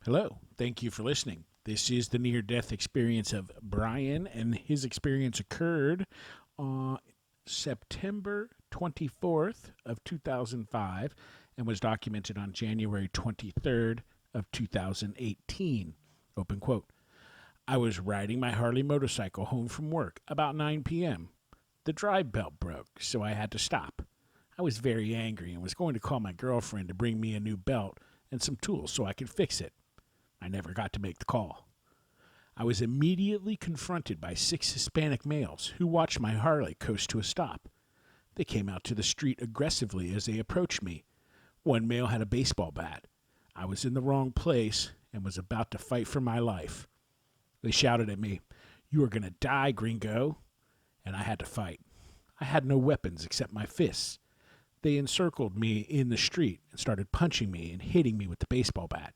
Hello, thank you for listening. This is the near death experience of Brian, and his experience occurred on September 24th of 2005 and was documented on January 23rd of 2018. Open quote. I was riding my Harley motorcycle home from work about 9 p.m. The drive belt broke, so I had to stop. I was very angry and was going to call my girlfriend to bring me a new belt and some tools so I could fix it. I never got to make the call. I was immediately confronted by 6 Hispanic males who watched my Harley coast to a stop. They came out to the street aggressively as they approached me. One male had a baseball bat. I was in the wrong place and was about to fight for my life. They shouted at me, "You are going to die, gringo," and I had to fight. I had no weapons except my fists. They encircled me in the street and started punching me and hitting me with the baseball bat.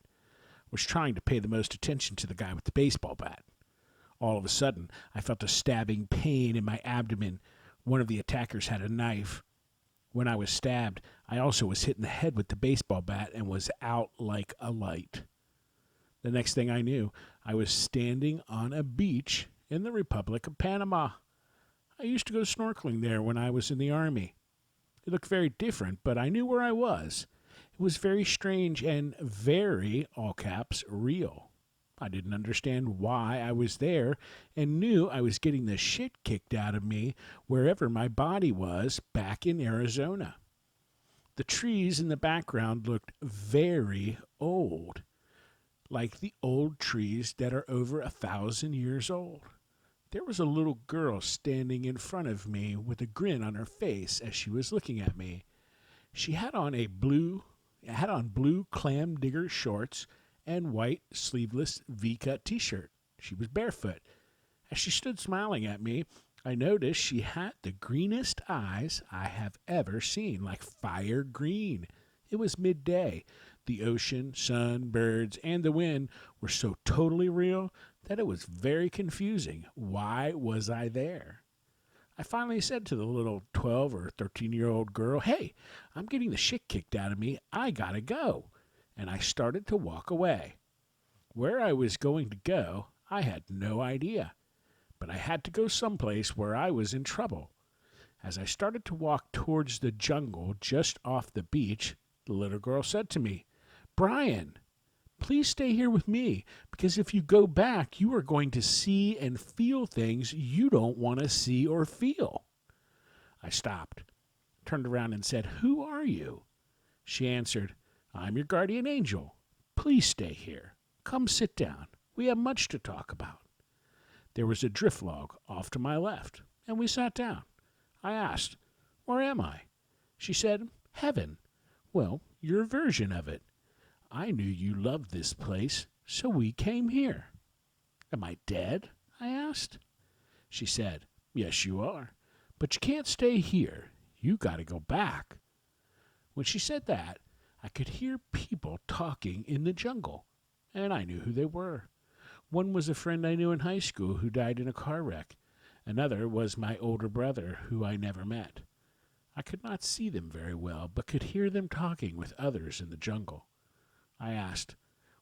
Was trying to pay the most attention to the guy with the baseball bat. All of a sudden, I felt a stabbing pain in my abdomen. One of the attackers had a knife. When I was stabbed, I also was hit in the head with the baseball bat and was out like a light. The next thing I knew, I was standing on a beach in the Republic of Panama. I used to go snorkeling there when I was in the Army. It looked very different, but I knew where I was. It was very strange and very, all caps, real. I didn't understand why I was there and knew I was getting the shit kicked out of me wherever my body was back in Arizona. The trees in the background looked very old, like the old trees that are over 1,000 years old. There was a little girl standing in front of me with a grin on her face as she was looking at me. She had on blue clam digger shorts and white sleeveless V-cut t-shirt. She was barefoot. As she stood smiling at me, I noticed she had the greenest eyes I have ever seen, like fire green. It was midday. The ocean, sun, birds, and the wind were so totally real that it was very confusing. Why was I there? I finally said to the little 12 or 13-year-old girl, "Hey, I'm getting the shit kicked out of me. I gotta go." And I started to walk away. Where I was going to go, I had no idea. But I had to go someplace where I was in trouble. As I started to walk towards the jungle just off the beach, the little girl said to me, "Brian, please stay here with me, because if you go back, you are going to see and feel things you don't want to see or feel." I stopped, turned around, and said, "Who are you?" She answered, "I'm your guardian angel. Please stay here. Come sit down. We have much to talk about." There was a drift log off to my left, and we sat down. I asked, "Where am I?" She said, "Heaven." "Well, your version of it. I knew you loved this place, so we came here." "Am I dead?" I asked. She said, "Yes, you are. But you can't stay here. You got to go back." When she said that, I could hear people talking in the jungle, and I knew who they were. One was a friend I knew in high school who died in a car wreck. Another was my older brother, who I never met. I could not see them very well, but could hear them talking with others in the jungle. I asked,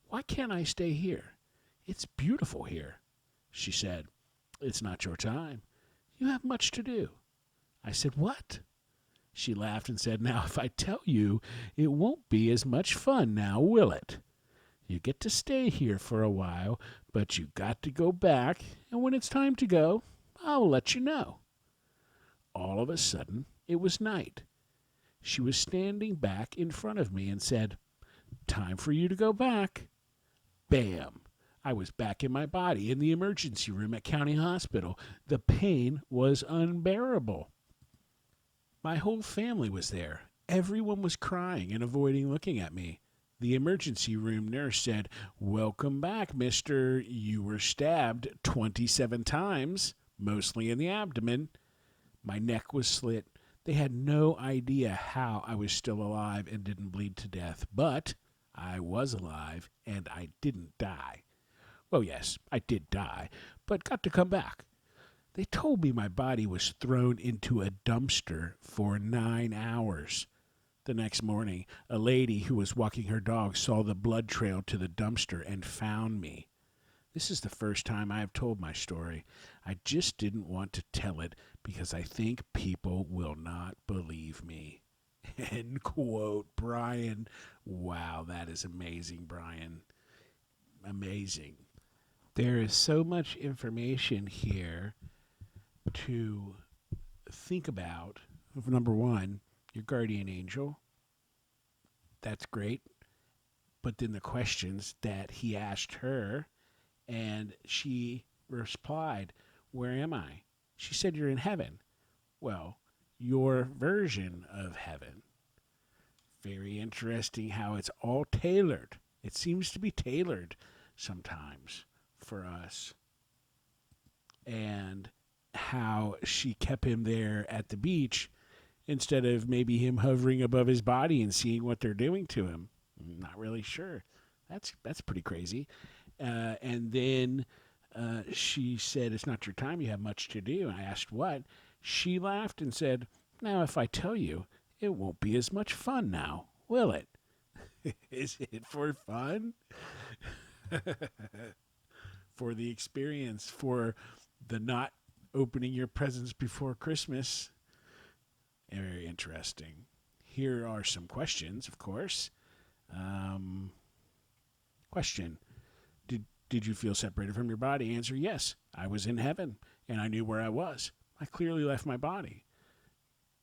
"Why can't I stay here? It's beautiful here." She said, "It's not your time. You have much to do." I said, "What?" She laughed and said, "Now, if I tell you, it won't be as much fun now, will it? You get to stay here for a while, but you got to go back, and when it's time to go, I'll let you know." All of a sudden, it was night. She was standing back in front of me and said, "Time for you to go back." Bam! I was back in my body in the emergency room at County Hospital. The pain was unbearable. My whole family was there. Everyone was crying and avoiding looking at me. The emergency room nurse said, "Welcome back, mister. You were stabbed 27 times, mostly in the abdomen." My neck was slit. They had no idea how I was still alive and didn't bleed to death, but I was alive and I didn't die. Well, yes, I did die, but got to come back. They told me my body was thrown into a dumpster for 9 hours. The next morning, a lady who was walking her dog saw the blood trail to the dumpster and found me. This is the first time I have told my story. I just didn't want to tell it because I think people will not believe me. End quote, Brian. Wow, that is amazing, Brian. Amazing. There is so much information here to think about. Number one, your guardian angel. That's great. But then the questions that he asked her, and she replied, "Where am I?" She said, "You're in heaven." Well, your version of heaven. Very interesting how it's all tailored. It seems to be tailored sometimes for us. And how she kept him there at the beach instead of maybe him hovering above his body and seeing what they're doing to him. I'm not really sure. That's pretty crazy. And then she said, "It's not your time. You have much to do." And I asked what. She laughed and said, "Now, if I tell you, it won't be as much fun now, will it?" Is it for fun? For the experience, for the not opening your presents before Christmas. Very interesting. Here are some questions, of course. Question. Did you feel separated from your body? Answer, yes. I was in heaven, and I knew where I was. I clearly left my body.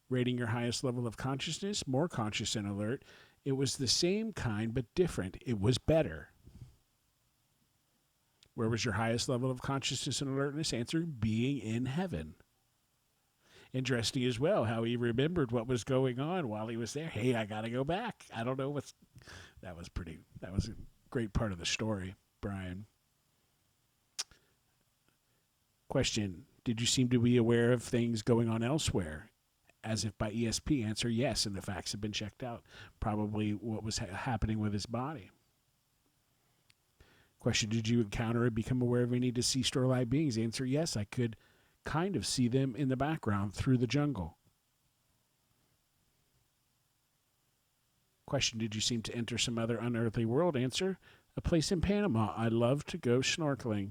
Rating your highest level of consciousness, more conscious and alert. It was the same kind, but different. It was better. Where was your highest level of consciousness and alertness? Answer, being in heaven. Interesting as well how he remembered what was going on while he was there. Hey, I got to go back. I don't know what's... That was a great part of the story, Brian. Question, did you seem to be aware of things going on elsewhere? As if by ESP. Answer, yes, and the facts have been checked out. Probably what was happening with his body. Question, did you encounter or become aware of any deceased or alive beings? Answer, yes, I could kind of see them in the background through the jungle. Question, did you seem to enter some other unearthly world? Answer, a place in Panama. I love to go snorkeling.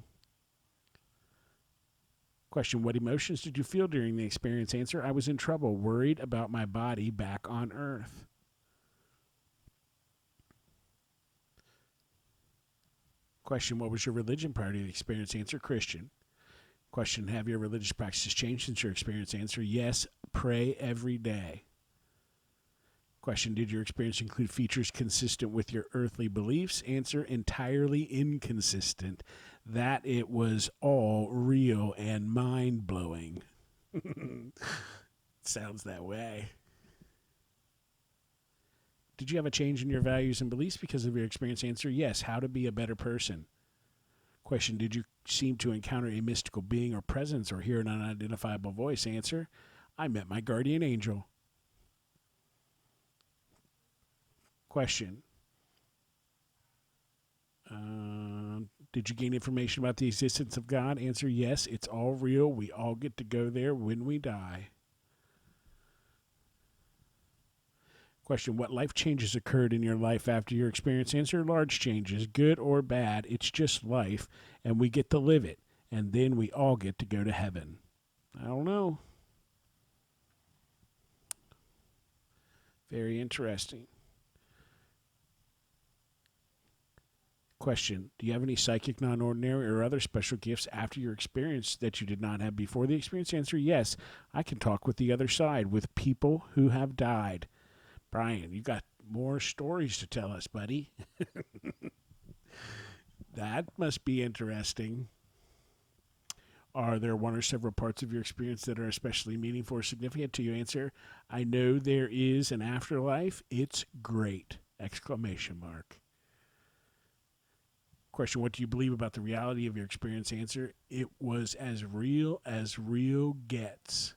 Question, what emotions did you feel during the experience? Answer, I was in trouble, worried about my body back on Earth. Question, what was your religion prior to the experience? Answer, Christian. Question, have your religious practices changed since your experience? Answer, yes, pray every day. Question, did your experience include features consistent with your earthly beliefs? Answer, entirely inconsistent. That it was all real and mind-blowing. Sounds that way. Did you have a change in your values and beliefs because of your experience? Answer, yes, how to be a better person. Question, did you seem to encounter a mystical being or presence or hear an unidentifiable voice? Answer, I met my guardian angel. Question, did you gain information about the existence of God? Answer, yes, it's all real. We all get to go there when we die. Question, what life changes occurred in your life after your experience? Answer, large changes, good or bad. It's just life, and we get to live it, and then we all get to go to heaven. I don't know. Very interesting. Question, do you have any psychic, non-ordinary, or other special gifts after your experience that you did not have before the experience? Answer, yes. I can talk with the other side, with people who have died. Brian, you got more stories to tell us, buddy. That must be interesting. Are there one or several parts of your experience that are especially meaningful or significant to you? Answer, I know there is an afterlife. It's great! Exclamation mark. Question, what do you believe about the reality of your experience? Answer, it was as real gets.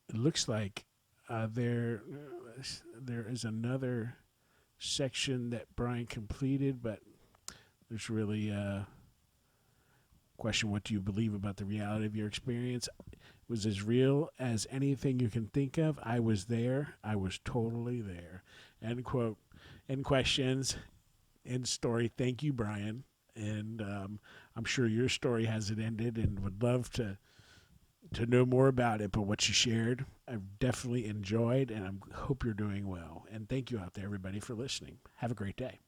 It looks like there is another section that Brian completed, but there's really a question, what do you believe about the reality of your experience? was as real as anything you can think of. I was there. I was totally there. End quote. End questions. End story. Thank you, Brian. And I'm sure your story hasn't ended, and would love to know more about it. But what you shared, I've definitely enjoyed, and I hope you're doing well. And thank you out there, everybody, for listening. Have a great day.